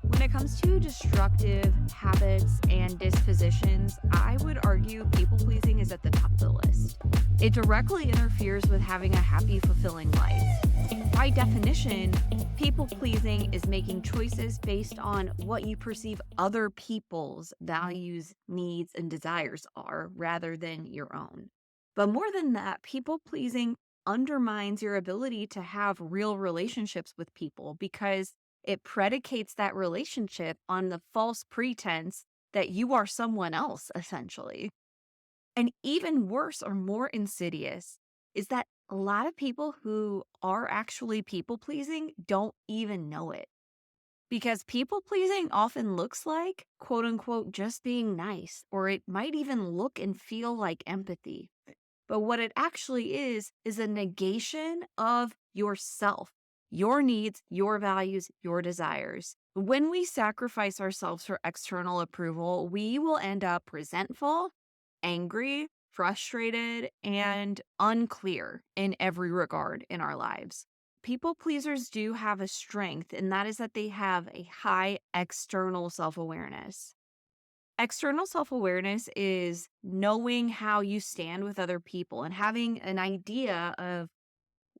When it comes to destructive habits and dispositions, I would argue people pleasing is at the top of the list. It directly interferes with having a happy, fulfilling life. And by definition, people pleasing is making choices based on what you perceive other people's values, needs, and desires are rather than your own. But more than that, people pleasing undermines your ability to have real relationships with people because it predicates that relationship on the false pretense that you are someone else, essentially. And even worse or more insidious is that a lot of people who are actually people pleasing don't even know it. Because people pleasing often looks like, quote unquote, just being nice, or it might even look and feel like empathy. But what it actually is a negation of yourself, your needs, your values, your desires. When we sacrifice ourselves for external approval, we will end up resentful, angry, frustrated, and unclear in every regard in our lives. People pleasers do have a strength, and that is that they have a high external self awareness. External self awareness is knowing how you stand with other people and having an idea of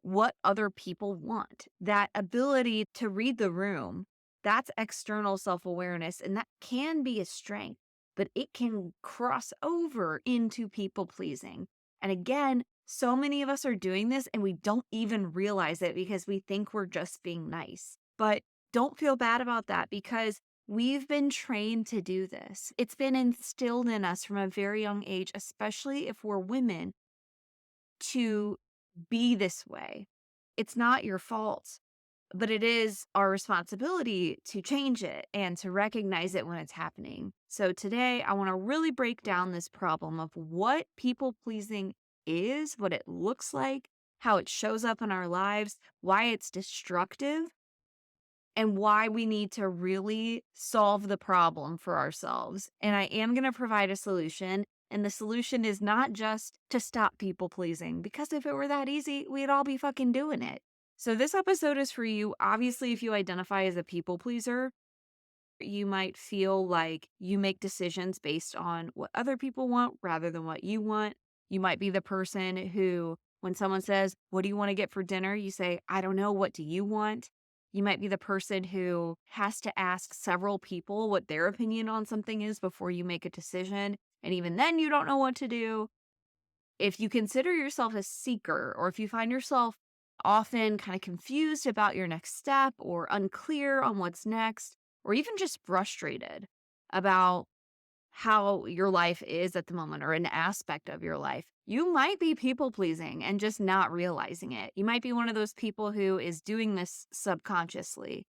what other people want. That ability to read the room, that's external self awareness. And that can be a strength, but it can cross over into people pleasing. And again, so many of us are doing this and we don't even realize it because we think we're just being nice. But don't feel bad about that because we've been trained to do this. It's been instilled in us from a very young age, especially if we're women, to be this way. It's not your fault, but it is our responsibility to change it and to recognize it when it's happening. So today, I want to really break down this problem of what people pleasing is, what it looks like, how it shows up in our lives, why it's destructive, and why we need to really solve the problem for ourselves. And I am going to provide a solution. And the solution is not just to stop people pleasing, because if it were that easy, we'd all be fucking doing it. So this episode is for you. Obviously, if you identify as a people pleaser, you might feel like you make decisions based on what other people want rather than what you want. You might be the person who, when someone says, "What do you want to get for dinner?" you say, "I don't know. What do you want?" You might be the person who has to ask several people what their opinion on something is before you make a decision. And even then, you don't know what to do. If you consider yourself a seeker, or if you find yourself often kind of confused about your next step or unclear on what's next, or even just frustrated about how your life is at the moment or an aspect of your life, you might be people pleasing and just not realizing it. You might be one of those people who is doing this subconsciously,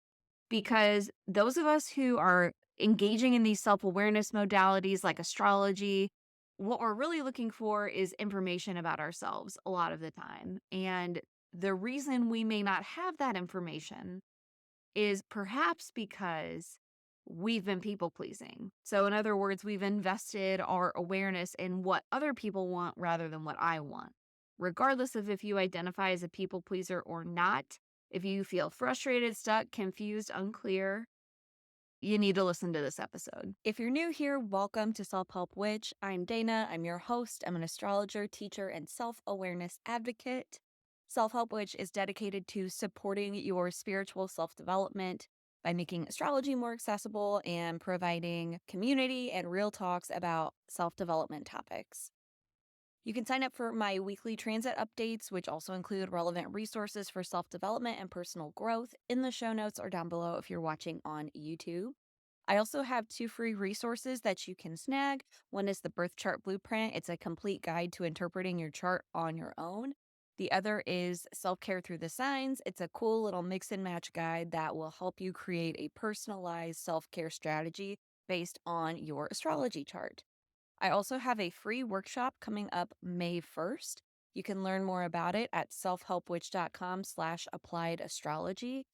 because those of us who are engaging in these self awareness modalities like astrology, what we're really looking for is information about ourselves a lot of the time. And the reason we may not have that information is perhaps because we've been people pleasing. So, in other words, we've invested our awareness in what other people want rather than what I want. Regardless of if you identify as a people pleaser or not, if you feel frustrated, stuck, confused, unclear, you need to listen to this episode. If you're new here, welcome to Self Help Witch. I'm Dana. I'm your host. I'm an astrologer, teacher, and self awareness advocate. Self Help Witch is dedicated to supporting your spiritual self development by making astrology more accessible and providing community and real talks about self development topics. You can sign up for my weekly transit updates, which also include relevant resources for self-development and personal growth, in the show notes or down below if you're watching on YouTube. I also have 2 free resources that you can snag. One is the Birth Chart Blueprint. It's a complete guide to interpreting your chart on your own. The other is Self-Care Through the Signs. It's a cool little mix and match guide that will help you create a personalized self-care strategy based on your astrology chart. I also have a free workshop coming up May 1st. You can learn more about it at selfhelpwitch.com/applied astrology.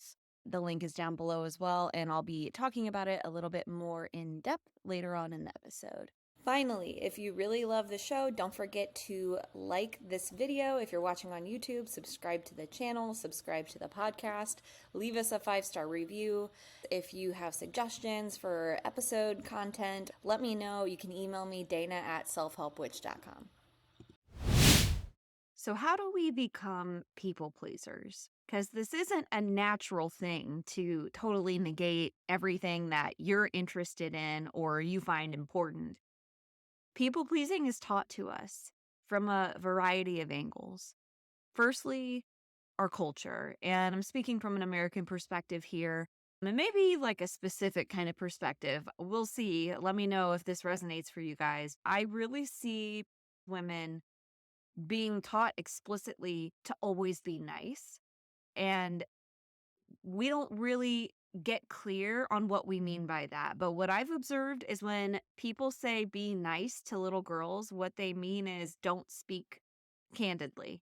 The link is down below as well, and I'll be talking about it a little bit more in depth later on in the episode. Finally, if you really love the show, don't forget to like this video. If you're watching on YouTube, subscribe to the channel, subscribe to the podcast, leave us a 5-star review. If you have suggestions for episode content, let me know. You can email me, dana@selfhelpwitch.com. So, how do we become people pleasers? Because this isn't a natural thing to totally negate everything that you're interested in or you find important. People pleasing is taught to us from a variety of angles. Firstly, our culture. And I'm speaking from an American perspective here, and maybe like a specific kind of perspective. We'll see. Let me know if this resonates for you guys. I really see women being taught explicitly to always be nice. And we don't really get clear on what we mean by that. But what I've observed is when people say be nice to little girls, what they mean is don't speak candidly.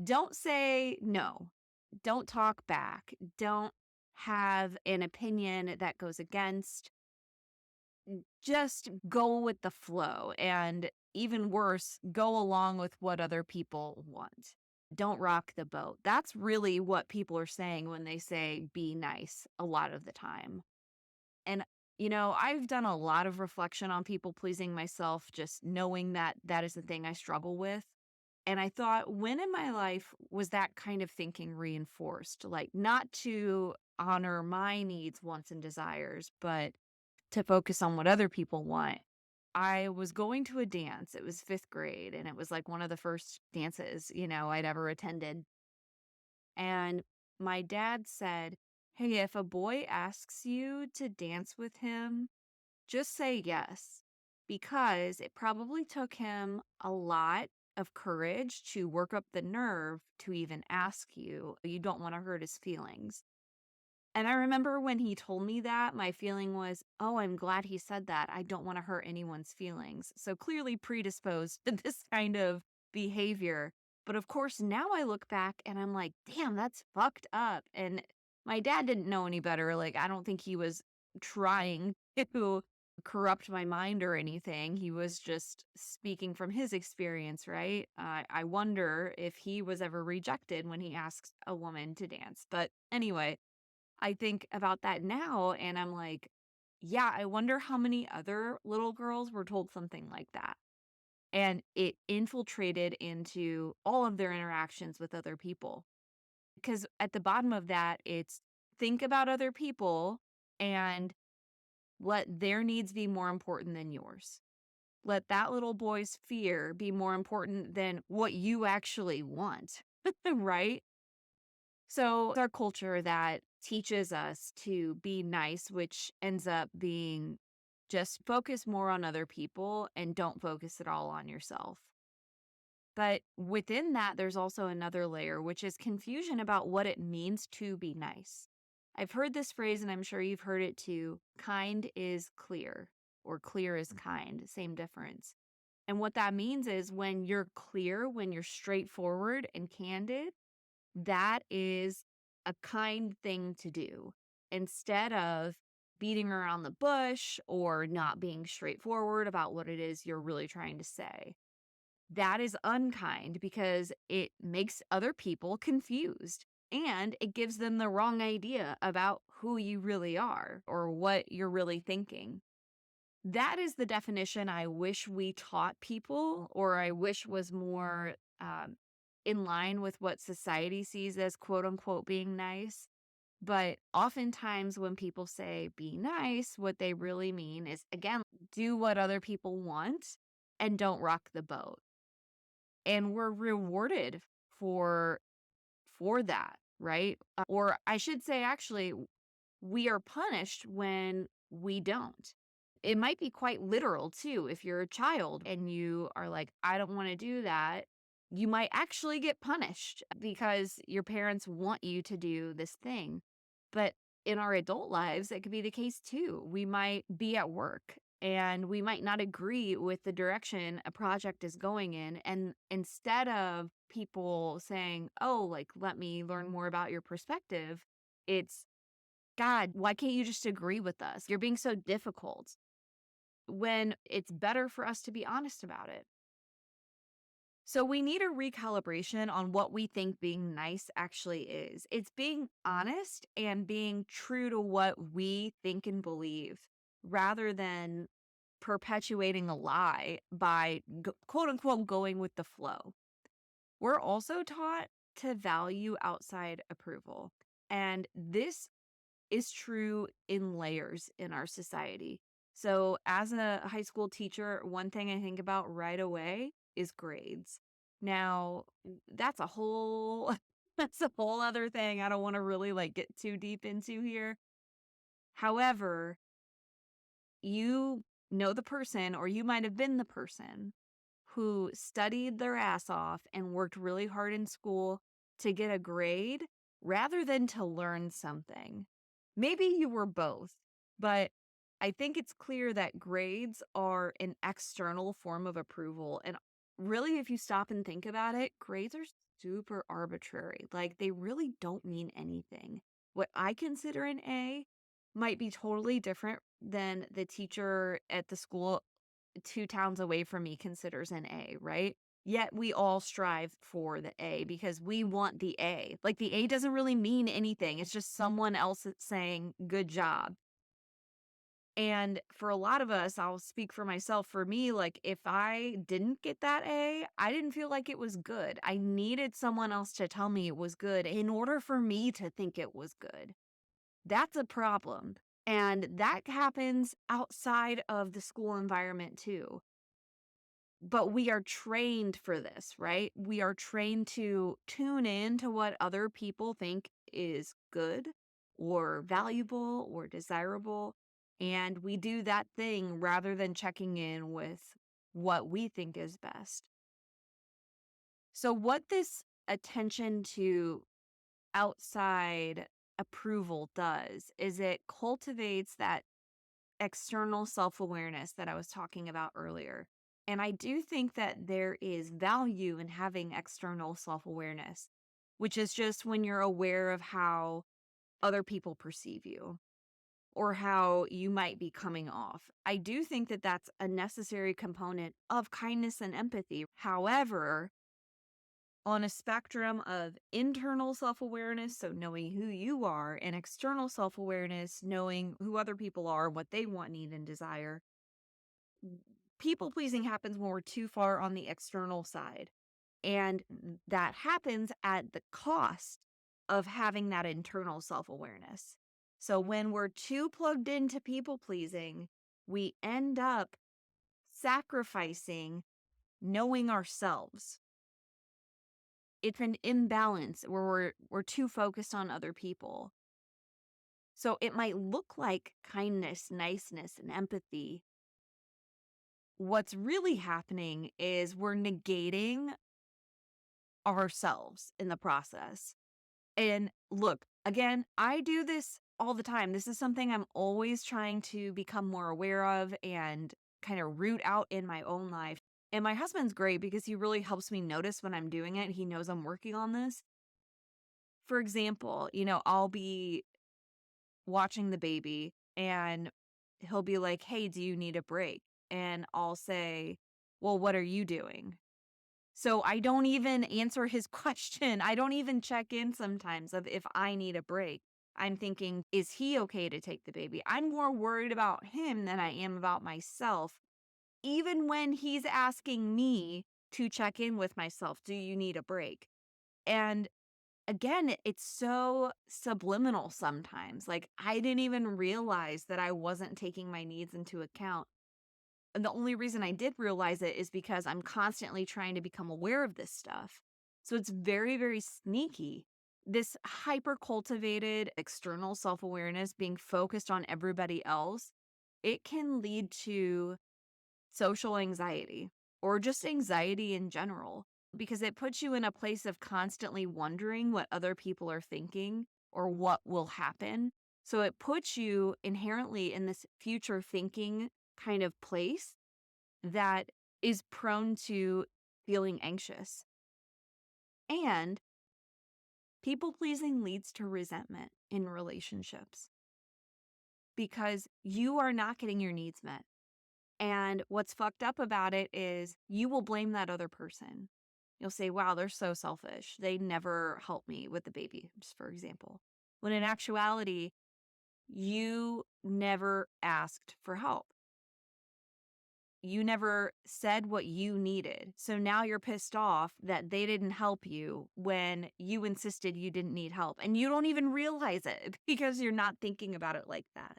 Don't say no. Don't talk back. Don't have an opinion that goes against. Just go with the flow. And even worse, go along with what other people want. Don't rock the boat. That's really what people are saying when they say be nice a lot of the time. And, I've done a lot of reflection on people pleasing myself, just knowing that that is the thing I struggle with. And I thought, when in my life was that kind of thinking reinforced? Like, not to honor my needs, wants, and desires, but to focus on what other people want. I was going to a dance. It was fifth grade, and it was like one of the first dances, I'd ever attended. And my dad said, "Hey, if a boy asks you to dance with him, just say yes." Because it probably took him a lot of courage to work up the nerve to even ask you. You don't want to hurt his feelings. And I remember when he told me that, my feeling was, oh, I'm glad he said that. I don't want to hurt anyone's feelings. So clearly predisposed to this kind of behavior. But of course, now I look back and I'm like, damn, that's fucked up. And my dad didn't know any better. Like, I don't think he was trying to corrupt my mind or anything. He was just speaking from his experience, right? I wonder if he was ever rejected when he asked a woman to dance. But anyway, I think about that now and I'm like, yeah, I wonder how many other little girls were told something like that. And it infiltrated into all of their interactions with other people. Because at the bottom of that, it's think about other people and let their needs be more important than yours. Let that little boy's fear be more important than what you actually want, right? So it's our culture that teaches us to be nice, which ends up being just focus more on other people and don't focus at all on yourself. But within that, there's also another layer, which is confusion about what it means to be nice. I've heard this phrase, and I'm sure you've heard it too: kind is clear, or clear is kind, same difference. And what that means is when you're clear, when you're straightforward and candid, that is a kind thing to do instead of beating around the bush or not being straightforward about what it is you're really trying to say. That is unkind because it makes other people confused and it gives them the wrong idea about who you really are or what you're really thinking. That is the definition I wish we taught people, or I wish was more in line with what society sees as quote unquote being nice. But oftentimes, when people say be nice, what they really mean is, again, do what other people want and don't rock the boat. And we're rewarded for that, right? Or I should say, actually, we are punished when we don't. It might be quite literal too. If you're a child and you are like, I don't want to do that, you might actually get punished because your parents want you to do this thing. But in our adult lives, it could be the case too. We might be at work and we might not agree with the direction a project is going in. And instead of people saying, oh, like, let me learn more about your perspective, it's, God, why can't you just agree with us? You're being so difficult. when it's better for us to be honest about it. So we need a recalibration on what we think being nice actually is. It's being honest and being true to what we think and believe rather than perpetuating a lie by quote unquote going with the flow. We're also taught to value outside approval. And this is true in layers in our society. So, as a high school teacher, one thing I think about right away is grades. Now, that's a whole that's a whole other thing I don't want to really like get too deep into here. However, you know the person or you might have been the person who studied their ass off and worked really hard in school to get a grade rather than to learn something. Maybe you were both, but I think it's clear that grades are an external form of approval. And really, if you stop and think about it, grades are super arbitrary. Like, they really don't mean anything. What I consider an A might be totally different than the teacher at the school 2 towns away from me considers an A, right? Yet we all strive for the A because we want the A. Like, the A doesn't really mean anything. It's just someone else that's saying, good job. And for a lot of us, I'll speak for myself. For me, like, if I didn't get that A, I didn't feel like it was good. I needed someone else to tell me it was good in order for me to think it was good. That's a problem. And that happens outside of the school environment too. But we are trained for this, right? We are trained to tune in to what other people think is good or valuable or desirable. And we do that thing rather than checking in with what we think is best. So, what this attention to outside approval does is it cultivates that external self awareness that I was talking about earlier. And I do think that there is value in having external self awareness, which is just when you're aware of how other people perceive you or how you might be coming off. I do think that that's a necessary component of kindness and empathy. However, on a spectrum of internal self awareness, so knowing who you are, and external self awareness, knowing who other people are, what they want, need, and desire, people pleasing happens when we're too far on the external side. And that happens at the cost of having that internal self awareness. So when we're too plugged into people pleasing, we end up sacrificing knowing ourselves. It's an imbalance where we're too focused on other people. So it might look like kindness, niceness, and empathy. What's really happening is we're negating ourselves in the process. And look, again, I do this all the time. This is something I'm always trying to become more aware of and kind of root out in my own life. And my husband's great because he really helps me notice when I'm doing it. He knows I'm working on this. For example, I'll be watching the baby and he'll be like, "Hey, do you need a break?" And I'll say, "Well, what are you doing?" So I don't even answer his question. I don't even check in sometimes of if I need a break. I'm thinking, is he okay to take the baby? I'm more worried about him than I am about myself, even when he's asking me to check in with myself. Do you need a break? And again, it's so subliminal sometimes. Like, I didn't even realize that I wasn't taking my needs into account. And the only reason I did realize it is because I'm constantly trying to become aware of this stuff. So it's very, very sneaky. This hyper cultivated external self awareness, being focused on everybody else, it can lead to social anxiety or just anxiety in general because it puts you in a place of constantly wondering what other people are thinking or what will happen. So it puts you inherently in this future thinking kind of place that is prone to feeling anxious. And people pleasing leads to resentment in relationships because you are not getting your needs met. And what's fucked up about it is you will blame that other person. You'll say, wow, they're so selfish. They never help me with the baby, just for example. When in actuality, you never asked for help. You never said what you needed. So now you're pissed off that they didn't help you when you insisted you didn't need help. And you don't even realize it because you're not thinking about it like that.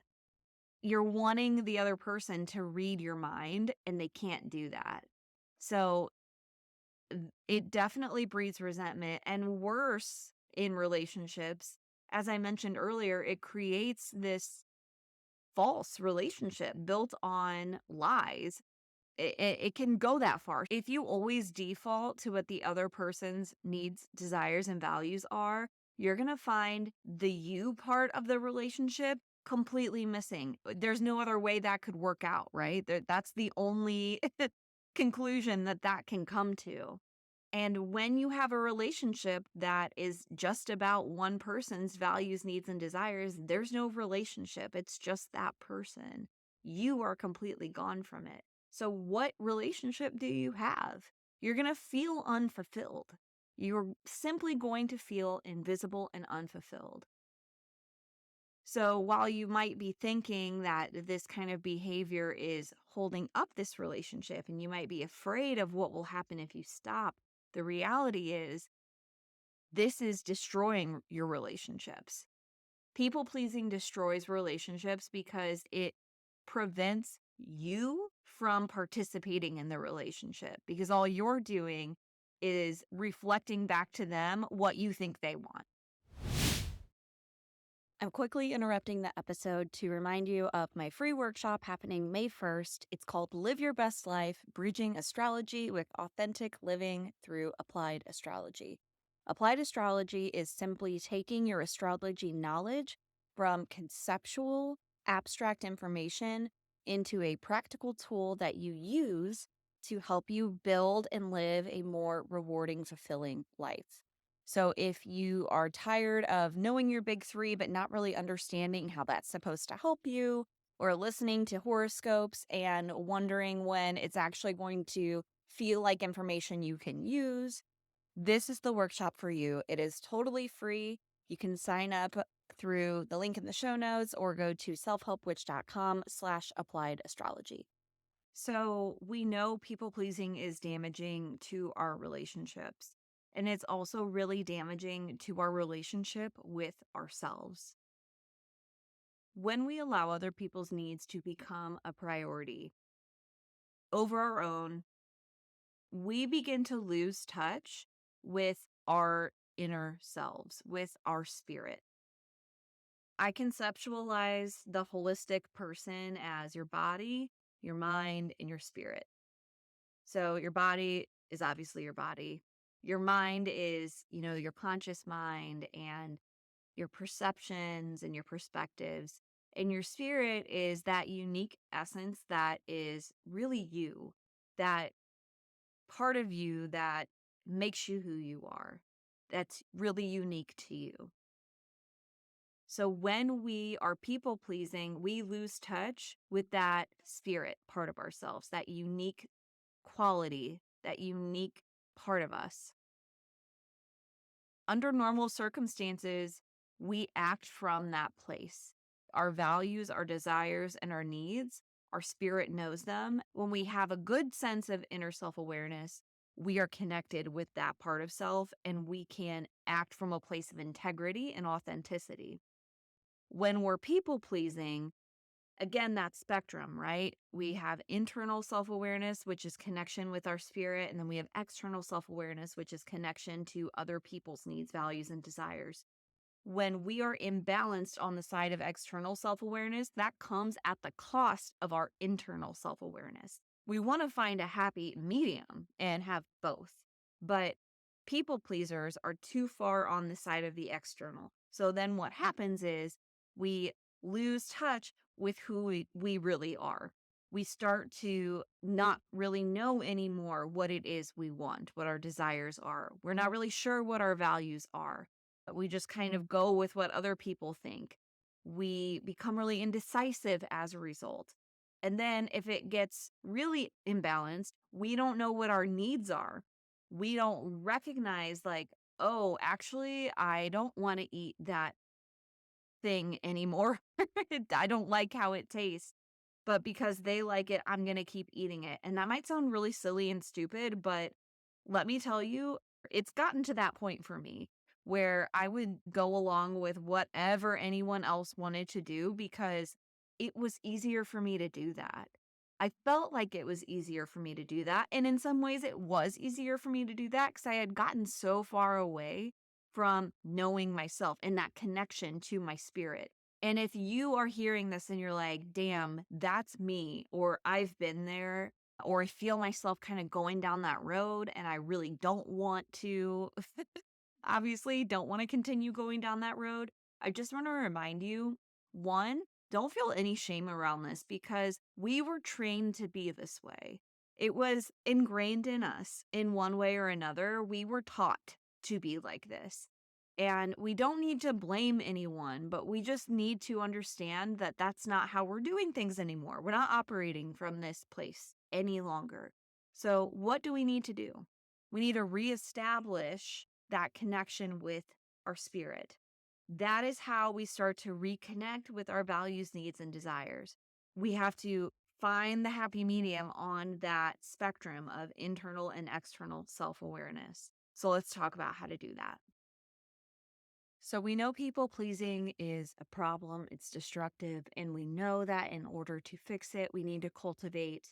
You're wanting the other person to read your mind, and they can't do that. So it definitely breeds resentment, and worse in relationships, as I mentioned earlier, it creates this false relationship built on lies. It can go that far. If you always default to what the other person's needs, desires, and values are, you're going to find the you part of the relationship completely missing. There's no other way that could work out, right? That's the only conclusion that can come to. And when you have a relationship that is just about one person's values, needs, and desires, there's no relationship. It's just that person. You are completely gone from it. So what relationship do you have? You're going to feel unfulfilled. You're simply going to feel invisible and unfulfilled. So while you might be thinking that this kind of behavior is holding up this relationship and you might be afraid of what will happen if you stop, the reality is this is destroying your relationships. People pleasing destroys relationships because it prevents you from participating in the relationship, because all you're doing is reflecting back to them what you think they want. I'm quickly interrupting the episode to remind you of my free workshop happening May 1st. It's called Live Your Best Life, Bridging Astrology with Authentic Living Through Applied Astrology. Applied astrology is simply taking your astrology knowledge from conceptual, abstract information into a practical tool that you use to help you build and live a more rewarding, fulfilling life. So if you are tired of knowing your big three, but not really understanding how that's supposed to help you, or listening to horoscopes and wondering when it's actually going to feel like information you can use, this is the workshop for you. It is totally free. You can sign up through the link in the show notes or go to selfhelpwitch.com/applied astrology. So we know people pleasing is damaging to our relationships. And it's also really damaging to our relationship with ourselves. When we allow other people's needs to become a priority over our own, we begin to lose touch with our inner selves, with our spirit. I conceptualize the holistic person as your body, your mind, and your spirit. So your body is obviously your body. Your mind is, your conscious mind and your perceptions and your perspectives. And your spirit is that unique essence that is really you, that part of you that makes you who you are, that's really unique to you. So when we are people pleasing, we lose touch with that spirit part of ourselves, that unique quality, that unique part of us. Under normal circumstances, we act from that place. Our values, our desires, and our needs, our spirit knows them. When we have a good sense of inner self-awareness, we are connected with that part of self and we can act from a place of integrity and authenticity. When we're people pleasing, again, that spectrum, right? We have internal self-awareness, which is connection with our spirit. And then we have external self-awareness, which is connection to other people's needs, values, and desires. When we are imbalanced on the side of external self-awareness, that comes at the cost of our internal self-awareness. We want to find a happy medium and have both. But people pleasers are too far on the side of the external. So then what happens is we lose touch with who we really are. We start to not really know anymore what it is we want, what our desires are. We're not really sure what our values are. We just kind of go with what other people think. We become really indecisive as a result. And then if it gets really imbalanced, we don't know what our needs are. We don't recognize, like, oh, actually, I don't want to eat that thing anymore. I don't like how it tastes. But because they like it, I'm going to keep eating it. And that might sound really silly and stupid, but let me tell you, it's gotten to that point for me where I would go along with whatever anyone else wanted to do because it was easier for me to do that. I felt like it was easier for me to do that. And in some ways, it was easier for me to do that because I had gotten so far away from knowing myself and that connection to my spirit. And if you are hearing this and you're like, damn, that's me, or I've been there, or I feel myself kind of going down that road and I really don't want to, obviously, don't want to continue going down that road, I just want to remind you one, don't feel any shame around this because we were trained to be this way. It was ingrained in us in one way or another. We were taught to be like this. And we don't need to blame anyone, but we just need to understand that that's not how we're doing things anymore. We're not operating from this place any longer. So, what do we need to do? We need to reestablish that connection with our spirit. That is how we start to reconnect with our values, needs, and desires. We have to find the happy medium on that spectrum of internal and external self awareness. So, let's talk about how to do that. So we know people pleasing is a problem, it's destructive, and we know that in order to fix it, we need to cultivate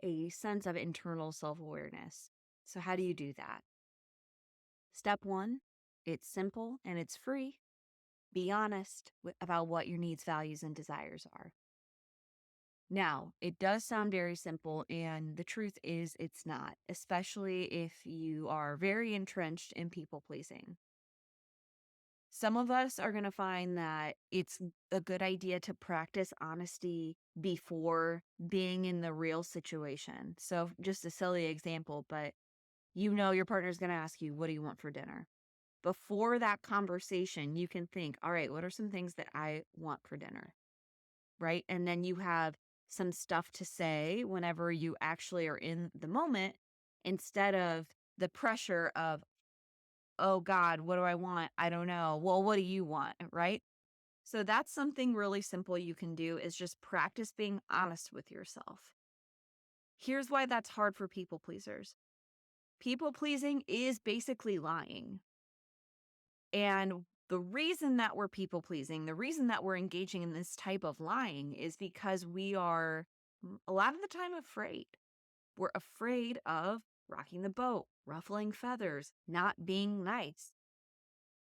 a sense of internal self awareness. So, how do you do that? Step one, it's simple and it's free. Be honest about what your needs, values, and desires are. Now, it does sound very simple, and the truth is it's not, especially if you are very entrenched in people pleasing. Some of us are going to find that it's a good idea to practice honesty before being in the real situation. So, just a silly example, but your partner's going to ask you, what do you want for dinner? Before that conversation, you can think, all right, what are some things that I want for dinner? Right. And then you have some stuff to say whenever you actually are in the moment instead of the pressure of, oh God, what do I want? I don't know. Well, what do you want? Right. So that's something really simple you can do is just practice being honest with yourself. Here's why that's hard for people pleasers. People pleasing is basically lying. And the reason that we're people pleasing, the reason that we're engaging in this type of lying is because we are a lot of the time afraid. We're afraid of rocking the boat, ruffling feathers, not being nice.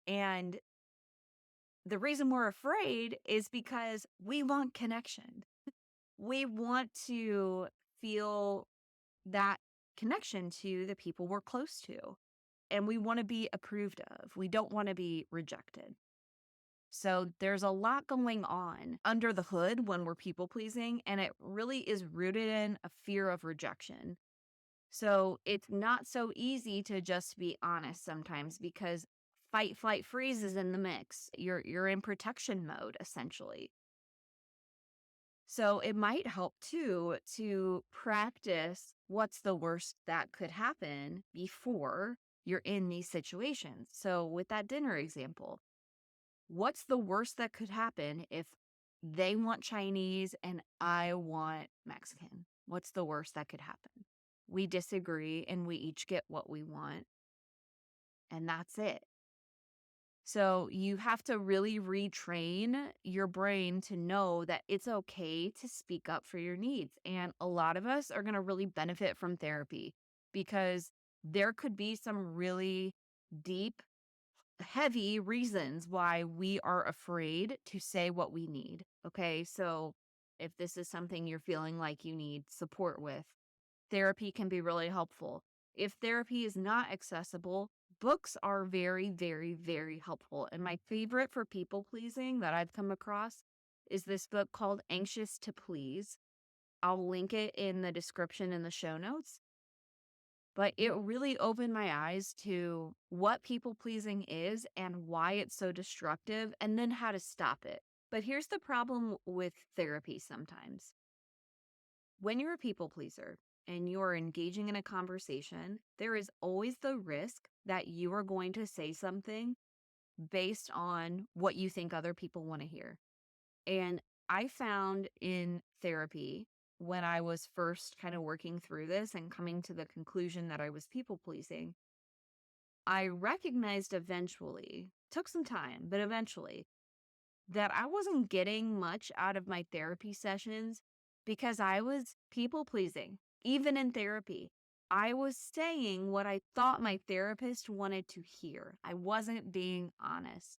And the reason we're afraid is because we want connection. We want to feel that connection to the people we're close to. And we want to be approved of. We don't want to be rejected. So there's a lot going on under the hood when we're people pleasing, and it really is rooted in a fear of rejection. So it's not so easy to just be honest sometimes because fight, flight, freeze is in the mix. You're in protection mode essentially. So it might help too to practice what's the worst that could happen before you're in these situations. So with that dinner example, what's the worst that could happen if they want Chinese and I want Mexican? What's the worst that could happen? We disagree and we each get what we want, and that's it. So you have to really retrain your brain to know that it's okay to speak up for your needs. And a lot of us are going to really benefit from therapy because there could be some really deep, heavy reasons why we are afraid to say what we need. Okay. So if this is something you're feeling like you need support with, therapy can be really helpful. If therapy is not accessible, books are very, very, very helpful. And my favorite for people pleasing that I've come across is this book called Anxious to Please. I'll link it in the description in the show notes. But it really opened my eyes to what people pleasing is and why it's so destructive, and then how to stop it. But here's the problem with therapy sometimes When you're a people pleaser and you're engaging in a conversation, there is always the risk that you are going to say something based on what you think other people want to hear. And I found in therapy, when I was first kind of working through this and coming to the conclusion that I was people pleasing, I recognized eventually, took some time, but eventually, that I wasn't getting much out of my therapy sessions because I was people pleasing. Even in therapy, I was saying what I thought my therapist wanted to hear. I wasn't being honest.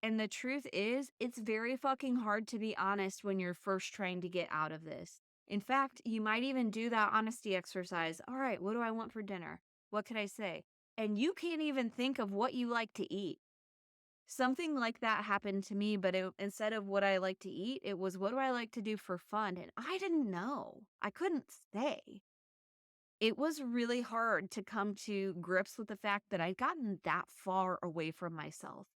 And the truth is, it's very fucking hard to be honest when you're first trying to get out of this. In fact, you might even do that honesty exercise. All right, what do I want for dinner? What could I say? And you can't even think of what you like to eat. Something like that happened to me, but instead of what I like to eat, it was what do I like to do for fun? And I didn't know. I couldn't say. It was really hard to come to grips with the fact that I'd gotten that far away from myself.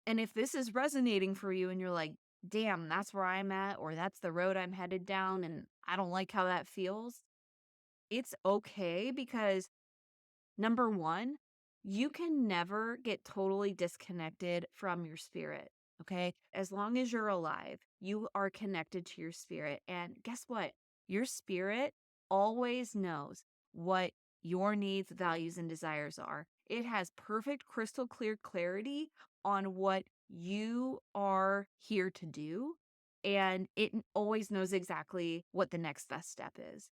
And if this is resonating for you and you're like, damn, that's where I'm at, or that's the road I'm headed down, and I don't like how that feels, it's okay because number one, you can never get totally disconnected from your spirit. Okay. As long as you're alive, you are connected to your spirit. And guess what? Your spirit always knows what your needs, values, and desires are. It has perfect, crystal clear clarity on what you are here to do. And it always knows exactly what the next best step is.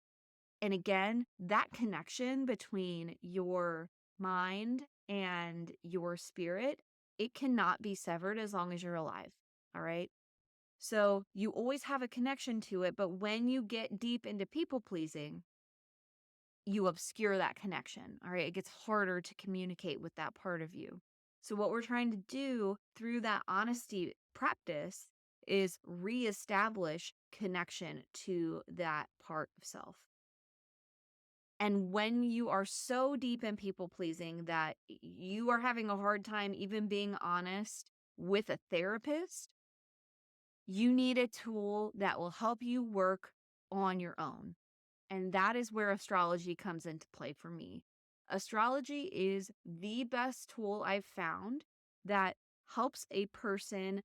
And again, that connection between your mind and your spirit, it cannot be severed as long as you're alive. All right. So you always have a connection to it. But when you get deep into people pleasing, you obscure that connection. All right. It gets harder to communicate with that part of you. So what we're trying to do through that honesty practice is reestablish connection to that part of self. And when you are so deep in people pleasing that you are having a hard time even being honest with a therapist, you need a tool that will help you work on your own. And that is where astrology comes into play for me. Astrology is the best tool I've found that helps a person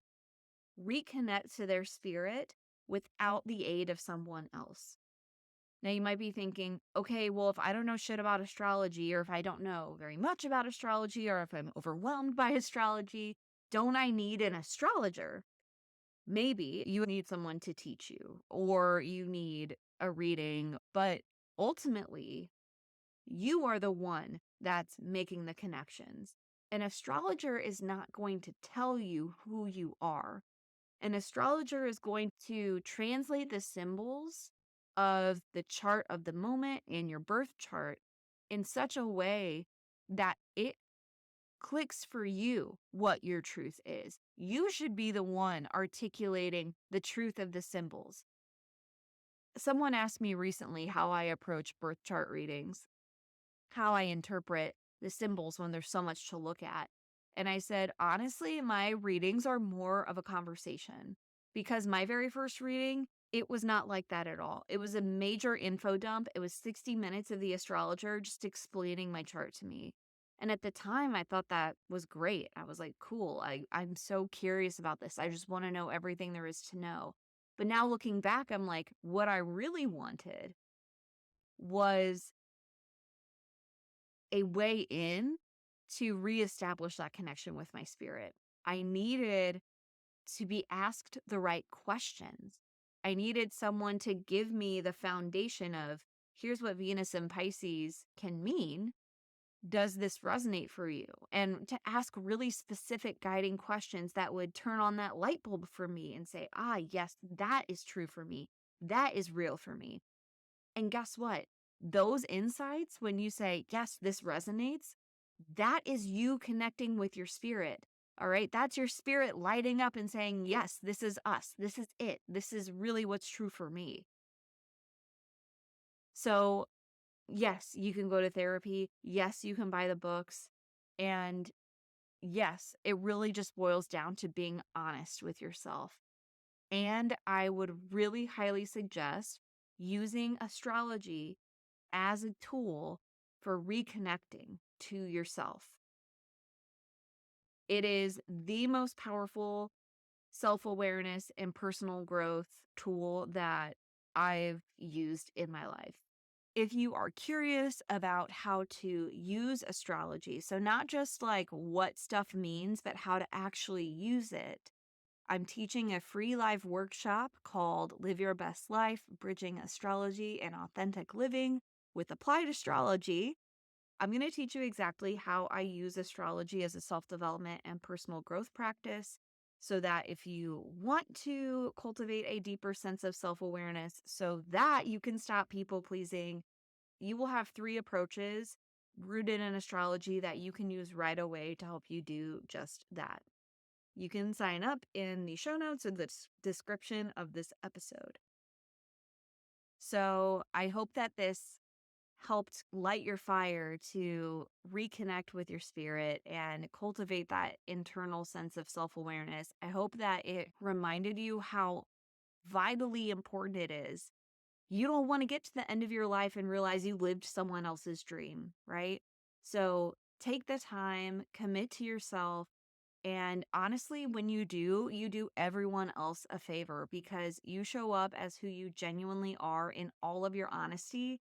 reconnect to their spirit without the aid of someone else. Now, you might be thinking, okay, well, if I don't know shit about astrology, or if I don't know very much about astrology, or if I'm overwhelmed by astrology, don't I need an astrologer? Maybe you need someone to teach you, or you need a reading, but ultimately, you are the one that's making the connections. An astrologer is not going to tell you who you are. An astrologer is going to translate the symbols of the chart of the moment in your birth chart in such a way that it clicks for you what your truth is. You should be the one articulating the truth of the symbols. Someone asked me recently how I approach birth chart readings, how I interpret the symbols when there's so much to look at. And I said, honestly, my readings are more of a conversation because my very first reading, it was not like that at all. It was a major info dump. It was 60 minutes of the astrologer just explaining my chart to me. And at the time, I thought that was great. I was like, cool. I'm so curious about this. I just want to know everything there is to know. But now looking back, I'm like, what I really wanted was a way in to reestablish that connection with my spirit. I needed to be asked the right questions. I needed someone to give me the foundation of here's what Venus and Pisces can mean. Does this resonate for you? And to ask really specific guiding questions that would turn on that light bulb for me and say, yes, that is true for me. That is real for me. And guess what? Those insights, when you say, yes, this resonates, that is you connecting with your spirit. All right. That's your spirit lighting up and saying, yes, this is us. This is it. This is really what's true for me. So, yes, you can go to therapy. Yes, you can buy the books. And yes, it really just boils down to being honest with yourself. And I would really highly suggest using astrology as a tool for reconnecting to yourself. It is the most powerful self awareness and personal growth tool that I've used in my life. If you are curious about how to use astrology, so not just like what stuff means, but how to actually use it, I'm teaching a free live workshop called Live Your Best Life Bridging Astrology and Authentic Living with Applied Astrology. I'm going to teach you exactly how I use astrology as a self development and personal growth practice so that if you want to cultivate a deeper sense of self awareness so that you can stop people pleasing, you will have 3 approaches rooted in astrology that you can use right away to help you do just that. You can sign up in the show notes or the description of this episode. So I hope that this helped light your fire to reconnect with your spirit and cultivate that internal sense of self awareness. I hope that it reminded you how vitally important it is. You don't want to get to the end of your life and realize you lived someone else's dream, right? So take the time, commit to yourself. And honestly, when you do everyone else a favor because you show up as who you genuinely are in all of your honesty.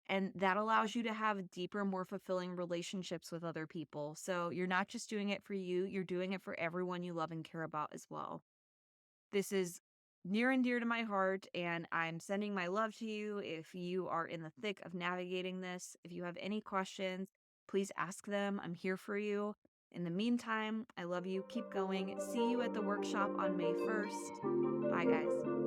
And that allows you to have deeper, more fulfilling relationships with other people. So you're not just doing it for you, you're doing it for everyone you love and care about as well. This is near and dear to my heart, and I'm sending my love to you if you are in the thick of navigating this. If you have any questions, please ask them. I'm here for you. In the meantime, I love you. Keep going. See you at the workshop on May 1st. Bye, guys.